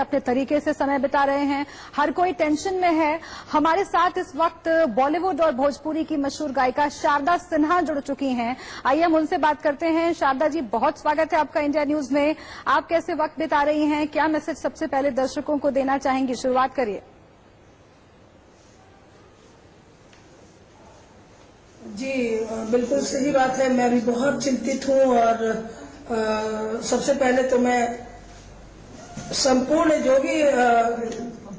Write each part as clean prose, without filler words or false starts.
अपने तरीके से समय बिता रहे हैं, हर कोई टेंशन में है। हमारे साथ इस वक्त बॉलीवुड और भोजपुरी की मशहूर गायिका शारदा सिन्हा जुड़ चुकी हैं। आइए हम उनसे बात करते हैं। शारदा जी, बहुत स्वागत है आपका इंडिया न्यूज में। आप कैसे वक्त बिता रही हैं, क्या मैसेज सबसे पहले दर्शकों को देना चाहेंगी? शुरुआत करिए। जी बिल्कुल सही बात है। मैं भी बहुत चिंतित हूँ और सबसे पहले तो मैं संपूर्ण जो भी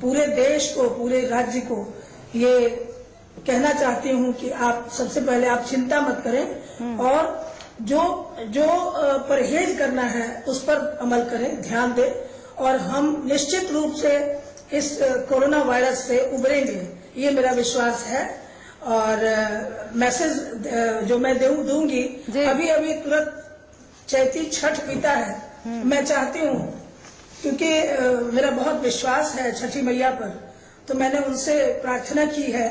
पूरे देश को, पूरे राज्य को ये कहना चाहती हूँ कि आप सबसे पहले आप चिंता मत करें और जो परहेज करना है उस पर अमल करें, ध्यान दें और हम निश्चित रूप से इस कोरोना वायरस से उबरेंगे, ये मेरा विश्वास है। और मैसेज जो मैं दूंगी, अभी तुरंत चैती छठ बीता है। मैं चाहती हूँ, क्योंकि मेरा बहुत विश्वास है छठी मैया पर, तो मैंने उनसे प्रार्थना की है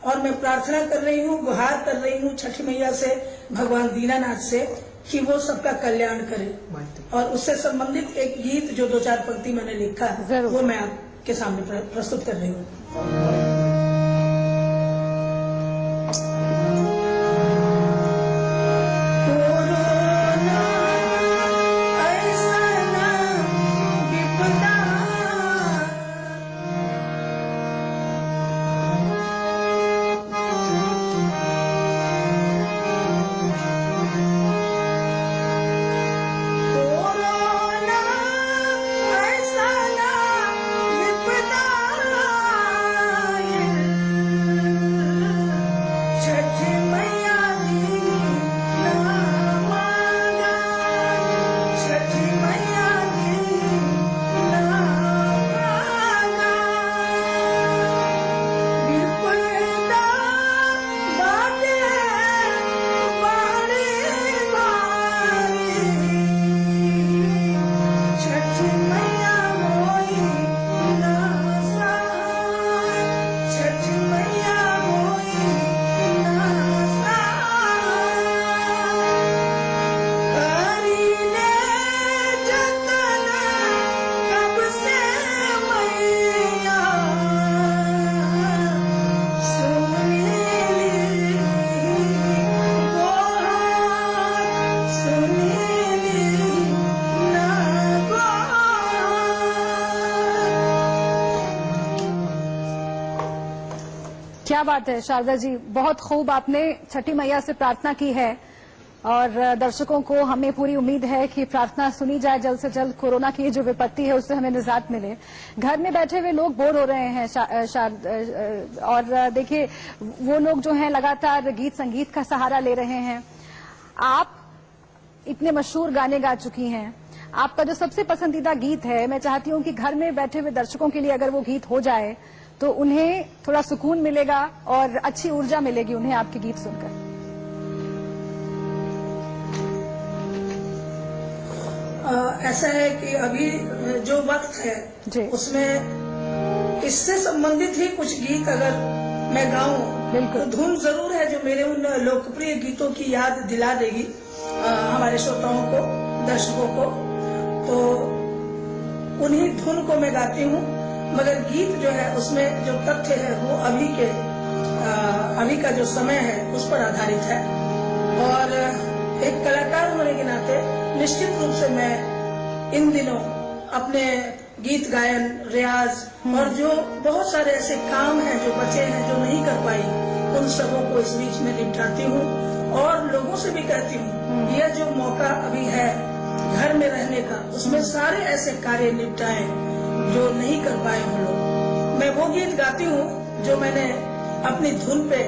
और मैं प्रार्थना कर रही हूँ, गुहार कर रही हूँ छठी मैया से, भगवान दीनानाथ से, कि वो सबका कल्याण करे। और उससे संबंधित एक गीत जो 2-4 पंक्ति मैंने लिखा वो मैं आपके सामने प्रस्तुत कर रही हूँ। क्या बात है शारदा जी, बहुत खूब आपने छठी मैया से प्रार्थना की है और दर्शकों को हमें पूरी उम्मीद है कि प्रार्थना सुनी जाए, जल्द से जल्द कोरोना की जो विपत्ति है उससे हमें निजात मिले। घर में बैठे हुए लोग बोर हो रहे हैं और देखिए वो लोग जो हैं लगातार गीत संगीत का सहारा ले रहे हैं। आप इतने मशहूर गाने गा चुकी हैं, आपका जो सबसे पसंदीदा गीत है, मैं चाहती हूँ कि घर में बैठे हुए दर्शकों के लिए अगर वो गीत हो जाए तो उन्हें थोड़ा सुकून मिलेगा और अच्छी ऊर्जा मिलेगी उन्हें आपके गीत सुनकर। ऐसा है कि अभी जो वक्त है उसमें इससे संबंधित ही कुछ गीत अगर मैं गाऊं तो धुन जरूर है जो मेरे उन लोकप्रिय गीतों की याद दिला देगी हमारे श्रोताओं को, दर्शकों को। तो उन्हीं धुन को मैं गाती हूँ, मगर गीत जो है उसमें जो तथ्य है वो अभी का जो समय है उस पर आधारित है। और एक कलाकार होने के नाते निश्चित रूप से मैं इन दिनों अपने गीत गायन, रियाज और जो बहुत सारे ऐसे काम हैं जो बचे हैं, जो नहीं कर पाई, उन सबों को इस बीच में निपटाती हूँ और लोगों से भी कहती हूँ यह जो मौका अभी है घर में रहने का, उसमें सारे ऐसे कार्य निपटाएं जो नहीं कर पाए हम लोग। मैं वो गीत गाती हूँ जो मैंने अपनी धुन पे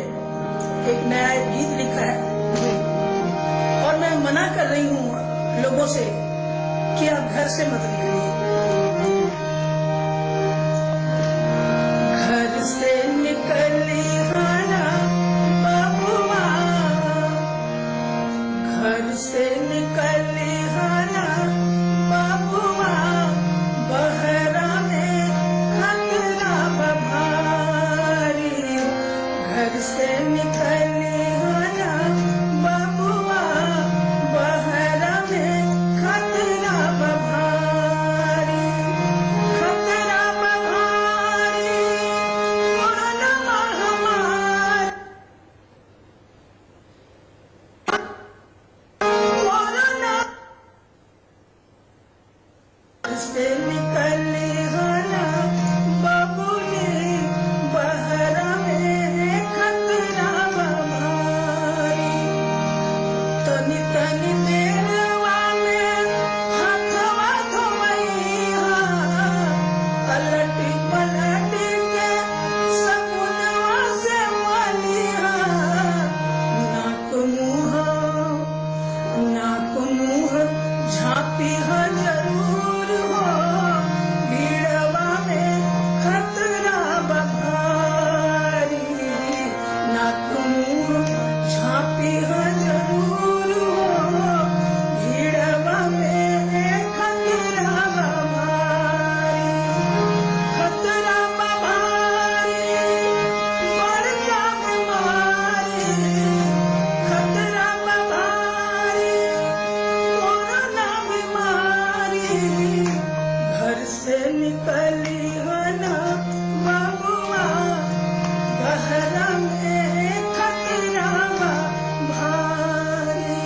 एक नया गीत लिखा है और मैं मना कर रही हूँ लोगों से कि आप घर से मत निकलिए। घर से निकली खाना बाबूआ, घर से निकली खाना बाबूआ, बहरा में खतरा बभारी। घर से निकली खाना बाबूआ, बहरा में खतरा बभारी। से निकली ना बाबुआ गहरा में खतरा भारी।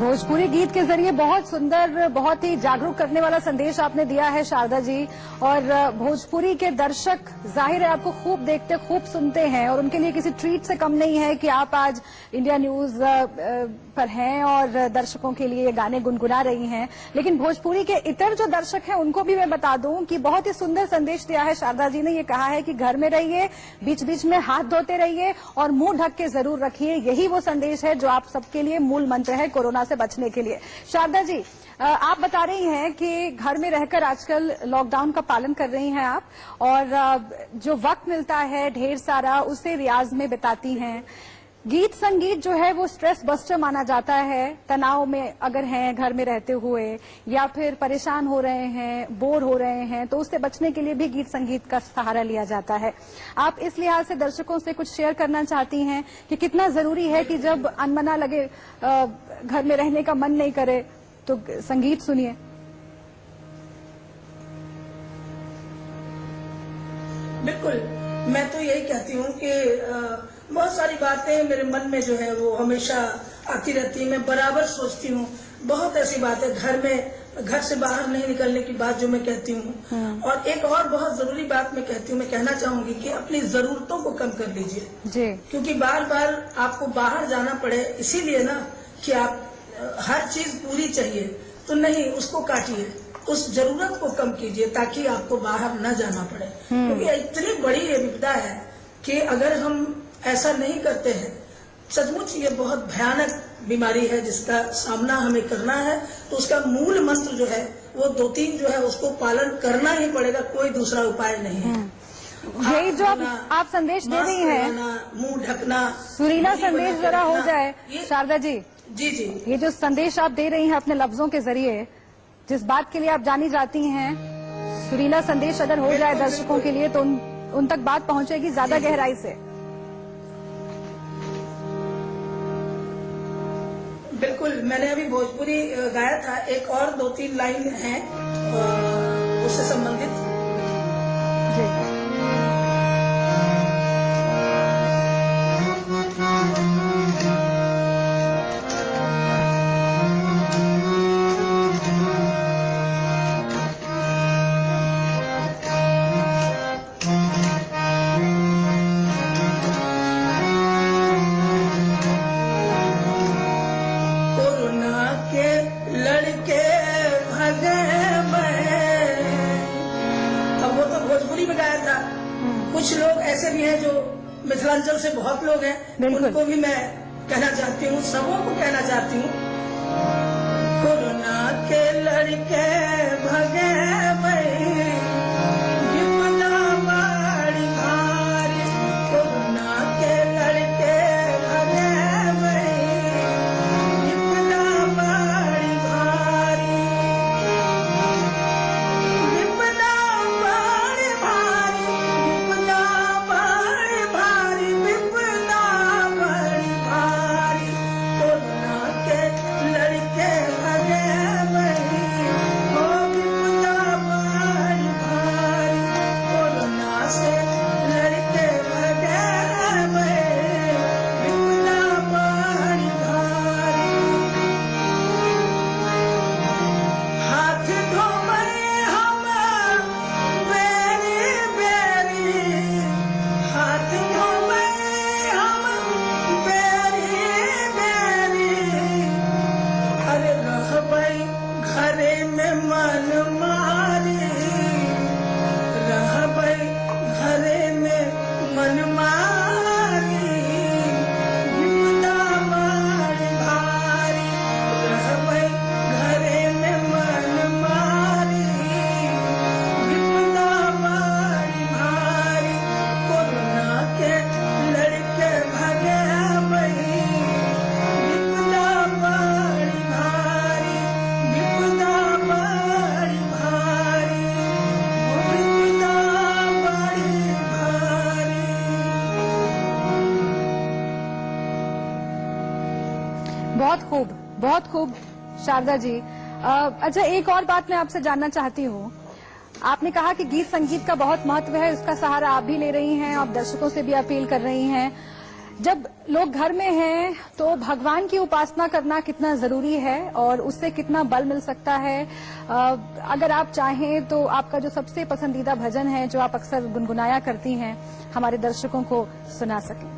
भोजपुरी गीत के जरिए बहुत सुंदर, बहुत ही जागरूक करने वाला संदेश आपने दिया है शारदा जी। और भोजपुरी के दर्शक जाहिर है आपको खूब देखते, खूब सुनते हैं और उनके लिए किसी ट्रीट से कम नहीं है कि आप आज इंडिया न्यूज पर हैं और दर्शकों के लिए गाने गुनगुना रही हैं। लेकिन भोजपुरी के इतर जो दर्शक हैं उनको भी मैं बता दूं कि बहुत ही सुंदर संदेश दिया है शारदा जी ने। ये कहा है कि घर में रहिए, बीच बीच में हाथ धोते रहिए और मुंह ढक के जरूर रखिए। यही वो संदेश है जो आप सबके लिए मूल मंत्र है कोरोना से बचने के लिए। शारदा जी, आप बता रही हैं कि घर में रहकर आजकल लॉकडाउन का पालन कर रही हैं आप, और जो वक्त मिलता है ढेर सारा उसे रियाज में बिताती हैं। गीत संगीत जो है वो स्ट्रेस बस्टर माना जाता है। तनाव में अगर हैं घर में रहते हुए या फिर परेशान हो रहे हैं, बोर हो रहे हैं, तो उससे बचने के लिए भी गीत संगीत का सहारा लिया जाता है। आप इस लिहाज से दर्शकों से कुछ शेयर करना चाहती हैं कि कितना जरूरी है कि जब अनमना लगे, घर में रहने का मन नहीं करे, तो संगीत सुनिए। बिल्कुल, मैं तो यही कहती हूँ कि बहुत सारी बातें मेरे मन में जो है वो हमेशा आती रहती है। मैं बराबर सोचती हूँ, बहुत ऐसी बातें घर से बाहर नहीं निकलने की बात जो मैं कहती हूँ। और एक और बहुत जरूरी बात मैं कहती हूँ, मैं कहना चाहूंगी कि अपनी जरूरतों को कम कर लीजिए, क्योंकि बार बार आपको बाहर जाना पड़े इसीलिए ना कि आप हर चीज पूरी चाहिए, तो नहीं, उसको काटिए, उस जरूरत को कम कीजिए ताकि आपको बाहर न जाना पड़े। क्योंकि इतनी बड़ी ये विपदा है कि अगर हम ऐसा नहीं करते हैं, सचमुच ये बहुत भयानक बीमारी है जिसका सामना हमें करना है। तो उसका मूल मंत्र जो है वो 2-3 जो है उसको पालन करना ही पड़ेगा, कोई दूसरा उपाय नहीं है। यही जो आप संदेश दे रही हैं, मुंह ढकना, सुरीला संदेश जरा हो जाए शारदा जी। जी, ये जो संदेश आप दे रही हैं अपने लफ्जों के जरिए, जिस बात के लिए आप जानी जाती हैं, सुरीला संदेश अगर हो जाए दर्शकों के लिए तो उन तक बात पहुंचेगी ज्यादा गहराई से। बिल्कुल, मैंने अभी भोजपुरी गाया था, एक और 2-3 लाइन हैं उससे संबंधित। जी। कुछ लोग ऐसे भी हैं जो मिथिलांचल से बहुत लोग हैं, उनको भी मैं कहना चाहती हूँ, सबों को कहना चाहती हूँ। कोरोना के लड़के भगे भाई, विपदा बड़ी भारी। कोरोना के लड़के भगे भाई, विपदा बड़ी भारी, विपदा बड़ी भारी, विपदा बड़ी भारी, विपदा बड़ी भारी। कोरोना के लड़के भगे भाई, ओ विपदा बड़ी भारी। कोरोना से लड़के भगे भाई, विपदा बड़ी भारी। हाथ धोबे हम बेरी बेरी, हाथ धोबे हम बेरी बेरी। अरे रहबै घरे में मन मारी, रहबै घरे में मन मारी। विपदा बड़ी भारी, रहबै घरे में मन मारी। विपदा बड़ी भारी। कोरोना के लड़के भगे भाई, विपदा बड़ी भारी, विपदा बड़ी भारी, विपदा बड़ी भारी। बहुत खूब, बहुत खूब शारदा जी। अच्छा, एक और बात मैं आपसे जानना चाहती हूँ। आपने कहा कि गीत संगीत का बहुत महत्व है, उसका सहारा आप भी ले रही हैं, आप दर्शकों से भी अपील कर रही हैं। जब लोग घर में हैं तो भगवान की उपासना करना कितना जरूरी है और उससे कितना बल मिल सकता है। अगर आप चाहें तो आपका जो सबसे पसंदीदा भजन है जो आप अक्सर गुनगुनाया करती हैं, हमारे दर्शकों को सुना सकें।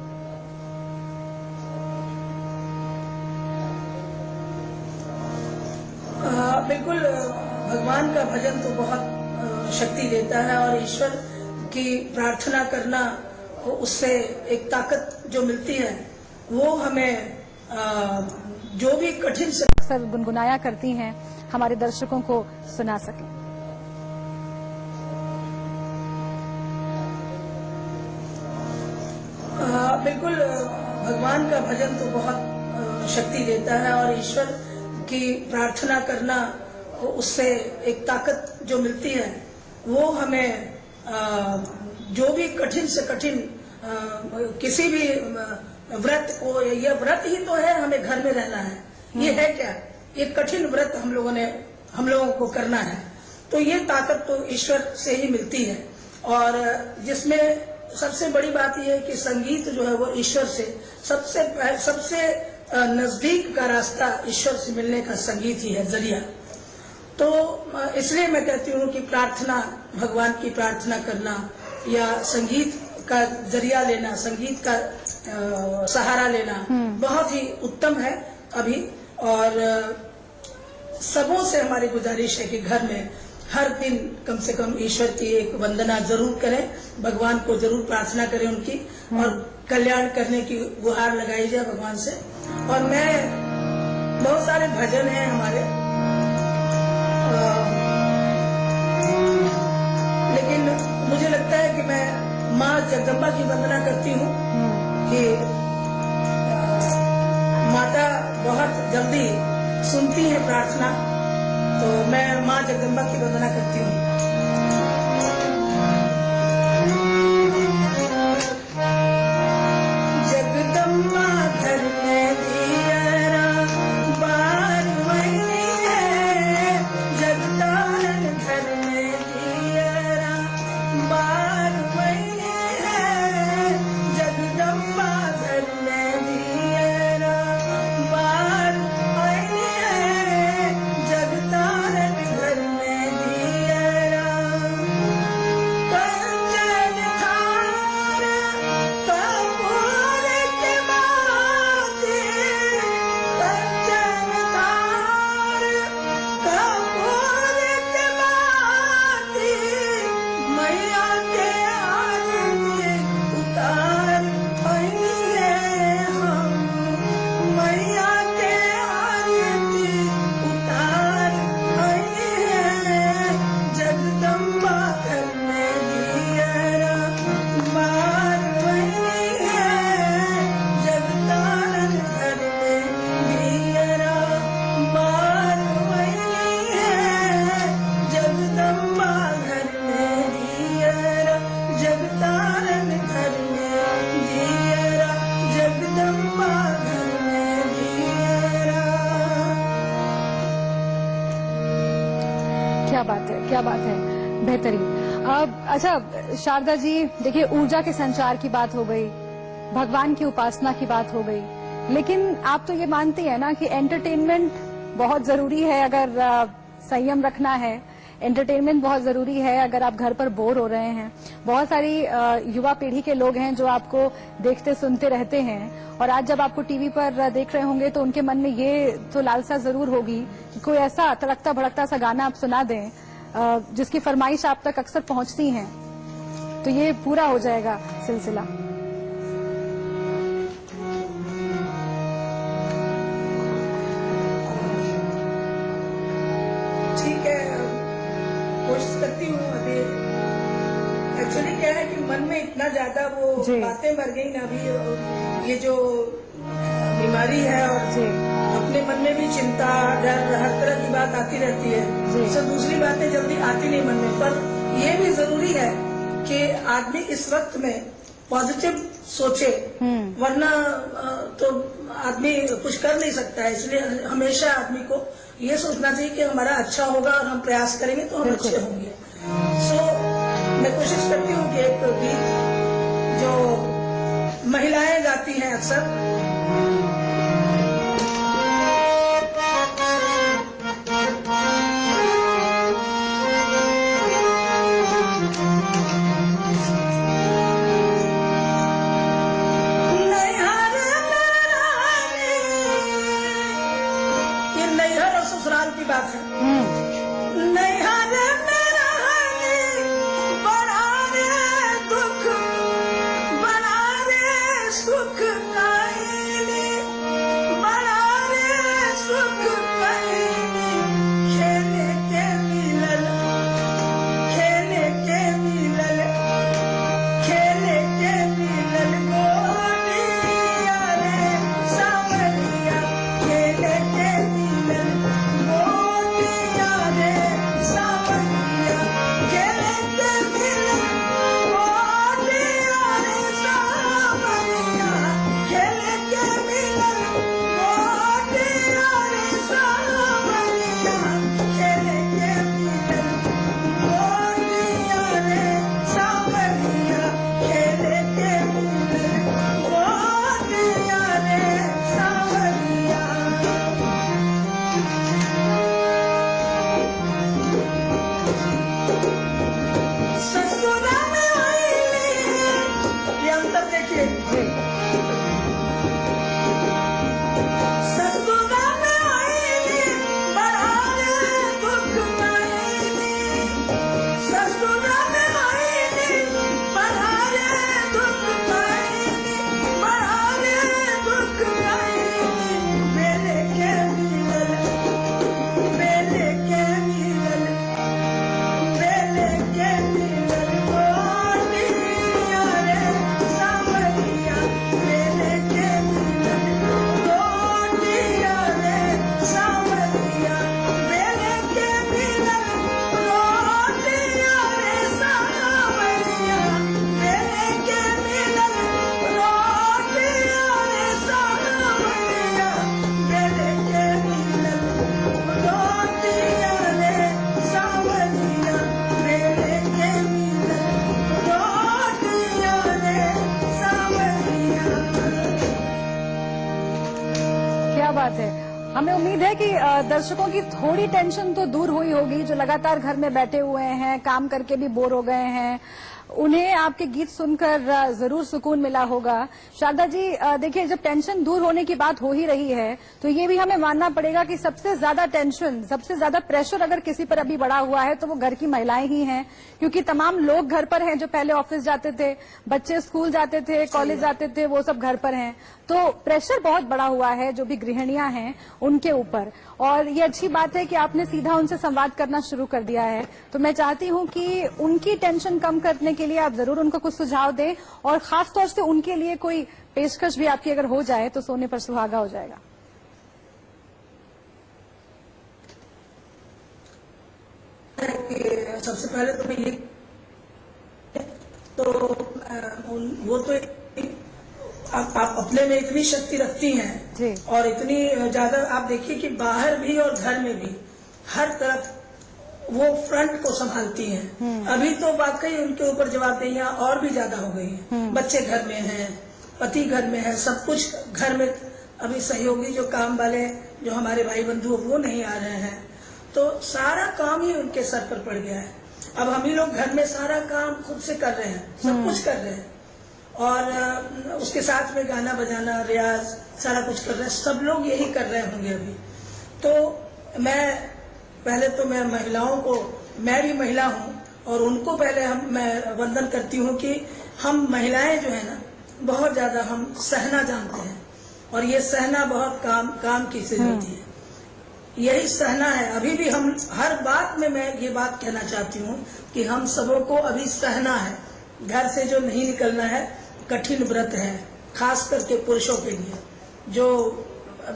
बिल्कुल, भगवान का भजन तो बहुत शक्ति देता है और ईश्वर की प्रार्थना करना, उससे एक ताकत जो मिलती है वो हमें जो भी कठिन से अक्सर गुनगुनाया करती हैं, हमारे दर्शकों को सुना सकें। बिल्कुल, भगवान का भजन तो बहुत शक्ति देता है और ईश्वर की प्रार्थना करना, उससे एक ताकत जो मिलती है वो हमें जो भी कठिन से कठिन किसी भी व्रत को, यह व्रत ही तो है, हमें घर में रहना है, ये है क्या, ये कठिन व्रत हम लोगों को करना है, तो ये ताकत तो ईश्वर से ही मिलती है। और जिसमें सबसे बड़ी बात यह है कि संगीत जो है वो ईश्वर से सबसे नजदीक का रास्ता ईश्वर से मिलने का संगीत ही है, जरिया। तो इसलिए मैं कहती हूँ कि प्रार्थना, भगवान की प्रार्थना करना या संगीत का जरिया लेना, संगीत का सहारा लेना बहुत ही उत्तम है अभी। और सबों से हमारी गुजारिश है कि घर में हर दिन कम से कम ईश्वर की एक वंदना जरूर करें, भगवान को जरूर प्रार्थना करें उनकी, और कल्याण करने की गुहार लगाई जाए भगवान से। और मैं, बहुत सारे भजन हैं हमारे, लेकिन मुझे लगता है कि मैं माँ जगदम्बा की वंदना करती हूँ कि माता बहुत जल्दी सुनती है प्रार्थना, तो मैं माँ जगदम्बा की वंदना करती हूँ। जगदम्बा घर में दियरा बार महीने है, जगदानन घर में दियरा बार महीने है, जगदम्बा घर में दियरा बार महीने है, जगदानन घर में दियरा। कंचन थार कपूर के माथे, कंचन थार कपूर के माथे, मैया के आरती उतार आइए हम, मैया के आरती उतार आइए, जगदम्बा घर में दियरा बार महीने है, जगदानन घर में दियरा बार महीने है, जगदम्बा घर में दियरा, जगदानन घर में दियरा, जगदम्बा घर में दियरा। क्या बात है, क्या बात है, बेहतरीन। अच्छा शारदा जी, देखिए ऊर्जा के संचार की बात हो गई, भगवान की उपासना की बात हो गई, लेकिन आप तो ये मानती है ना कि एंटरटेनमेंट बहुत जरूरी है। अगर संयम रखना है, एंटरटेनमेंट बहुत जरूरी है अगर आप घर पर बोर हो रहे हैं। बहुत सारी युवा पीढ़ी के लोग हैं जो आपको देखते सुनते रहते हैं, और आज जब आपको टीवी पर देख रहे होंगे तो उनके मन में ये तो लालसा जरूर होगी कि कोई ऐसा तड़कता भड़कता सा गाना आप सुना दें जिसकी फरमाइश आप तक अक्सर पहुंचती हैं, तो ये पूरा हो जाएगा सिलसिला। ठीक है, कोशिश करती हूँ। अभी एक्चुअली क्या है कि मन में इतना ज्यादा वो बातें मर गई ना, अभी ये जो बीमारी है और अपने मन में भी चिंता, डर, हर तरह की बात आती रहती है, सब दूसरी बातें जल्दी आती नहीं मन में। पर यह भी जरूरी है कि आदमी इस वक्त में पॉजिटिव सोचे, वरना तो आदमी कुछ कर नहीं सकता है। इसलिए हमेशा आदमी को ये सोचना चाहिए कि हमारा अच्छा होगा और हम प्रयास करेंगे तो हम अच्छे होंगे। मैं कोशिश करती हूँ कि एक गीत जो महिलाएं गाती हैं अक्सर, ससुराल की बात है। नैहर में रहनी बड़ा रे दुख, बड़ा रे सुख कहीनी, बड़ा रे सुख कहीनी। खेले के मिलल, खेले के मिलल, खेले के मिलल गोलिया रे सावरिया। खेले के मिलल गोलिया रे सावरिया। खेले के मिलल गोलिया रे सावरिया। खेले के मिलल गोलिया रे सावरिया। खेले के मिलल गोलिया रे सावरिया। खेले के मिलल गोलिया रे सावरिया। ससुरा में आईली, ये अंतर देखिए। ससुरा में आईली बड़ा रे दुख कहीनी। ससुरा में आईली बड़ा रे दुख कहीनी, बड़ा रे दुख कहीनी। बेले के मिलल, बेले के मिलल, बेले के मिलल गोलिया रे सावरिया। बेले के मिलल गोलिया रे सावरिया। बेले के मिलल गोलिया रे सावरिया। बेले के मिलल गोलिया रे सावरिया। बेले के मिलल गोलिया रे सावरिया। बेले के मिलल गोलिया रे सावरिया। क्या बात है। हमें उम्मीद है कि दर्शकों की थोड़ी टेंशन तो दूर हुई होगी, जो लगातार घर में बैठे हुए हैं, काम करके भी बोर हो गए हैं। उन्हें आपके गीत सुनकर जरूर सुकून मिला होगा। शारदा जी, देखिए, जब टेंशन दूर होने की बात हो ही रही है तो ये भी हमें मानना पड़ेगा कि सबसे ज्यादा टेंशन, सबसे ज्यादा प्रेशर अगर किसी पर अभी बढ़ा हुआ है तो वो घर की महिलाएं ही हैं, क्योंकि तमाम लोग घर पर हैं। जो पहले ऑफिस जाते थे, बच्चे स्कूल जाते थे, कॉलेज जाते थे, वो सब घर पर हैं। तो प्रेशर बहुत बड़ा हुआ है जो भी गृहिणियां हैं उनके ऊपर। और ये अच्छी बात है कि आपने सीधा उनसे संवाद करना शुरू कर दिया है। तो मैं चाहती हूं कि उनकी टेंशन कम करने के लिए आप जरूर उनको कुछ सुझाव दें, और खासतौर से उनके लिए कोई पेशकश भी आपकी अगर हो जाए तो सोने पर सुहागा हो जाएगा। सबसे पहले तो मैं ये तो वो तो आप अपने में इतनी शक्ति रखती हैं और इतनी ज्यादा, आप देखिए कि बाहर भी और घर में भी हर तरफ वो फ्रंट को संभालती हैं। अभी तो वाकई उनके ऊपर जवाबदेहियां और भी ज्यादा हो गई हैं। बच्चे घर में हैं, पति घर में है, सब कुछ घर में। अभी सहयोगी जो काम वाले जो हमारे भाई बंधु वो नहीं आ रहे हैं, तो सारा काम ही उनके सर पर पड़ गया है। अब हम ही लोग घर में सारा काम खुद से कर रहे हैं, सब कुछ कर रहे हैं, और उसके साथ में गाना बजाना, रियाज, सारा कुछ कर रहे हैं। सब लोग यही कर रहे होंगे अभी। तो मैं महिलाओं को, मैं भी महिला हूँ और उनको पहले मैं वंदन करती हूँ कि हम महिलाएं जो है ना, बहुत ज्यादा हम सहना जानते हैं, और ये सहना बहुत काम की चीज होती है। यही सहना है। अभी भी हम हर बात में मैं ये बात कहना चाहती हूँ कि हम सबों को अभी सहना है। घर से जो नहीं निकलना है, कठिन व्रत है, खास करके पुरुषों के लिए जो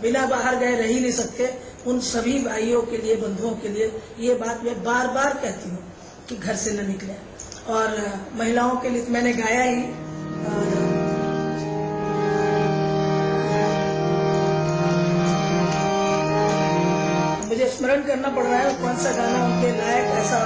बिना बाहर गए रह ही नहीं सकते। उन सभी भाइयों के लिए, बंधुओं के लिए ये बात मैं बार बार कहती हूँ कि घर से न निकले। और महिलाओं के लिए मैंने गाया ही, मुझे करना पड़ रहा है कौन सा गाना उनके लायक ऐसा।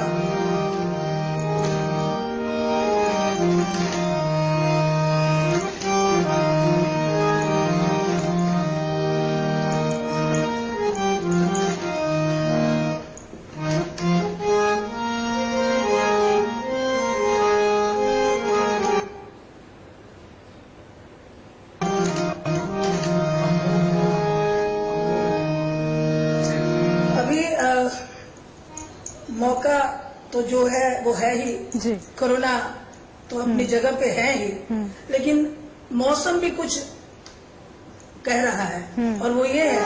मौका तो जो है वो है ही जी। कोरोना तो अपनी जगह पे है ही, लेकिन मौसम भी कुछ कह रहा है और वो ये है,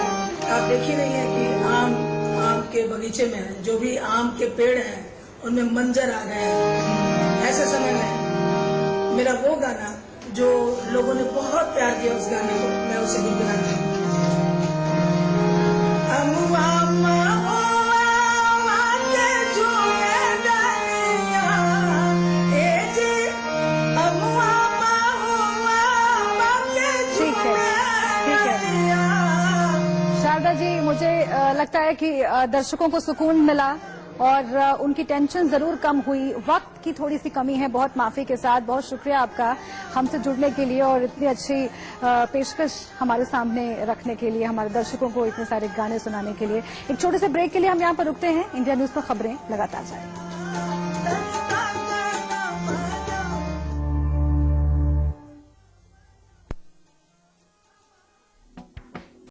आप देख ही रही हैं कि आम के बगीचे में जो भी आम के पेड़ हैं उनमें मंजर आ गए हैं। ऐसे समय में मेरा वो गाना जो लोगों ने बहुत प्यार किया, उस गाने को मैं उसे गुनगुनाती हूँ। शारदा जी, मुझे लगता है कि दर्शकों को सुकून मिला और उनकी टेंशन जरूर कम हुई। वक्त की थोड़ी सी कमी है, बहुत माफी के साथ। बहुत शुक्रिया आपका हमसे जुड़ने के लिए और इतनी अच्छी पेशकश हमारे सामने रखने के लिए, हमारे दर्शकों को इतने सारे गाने सुनाने के लिए। एक छोटे से ब्रेक के लिए हम यहाँ पर रुकते हैं। इंडिया न्यूज पर खबरें लगातार जारी।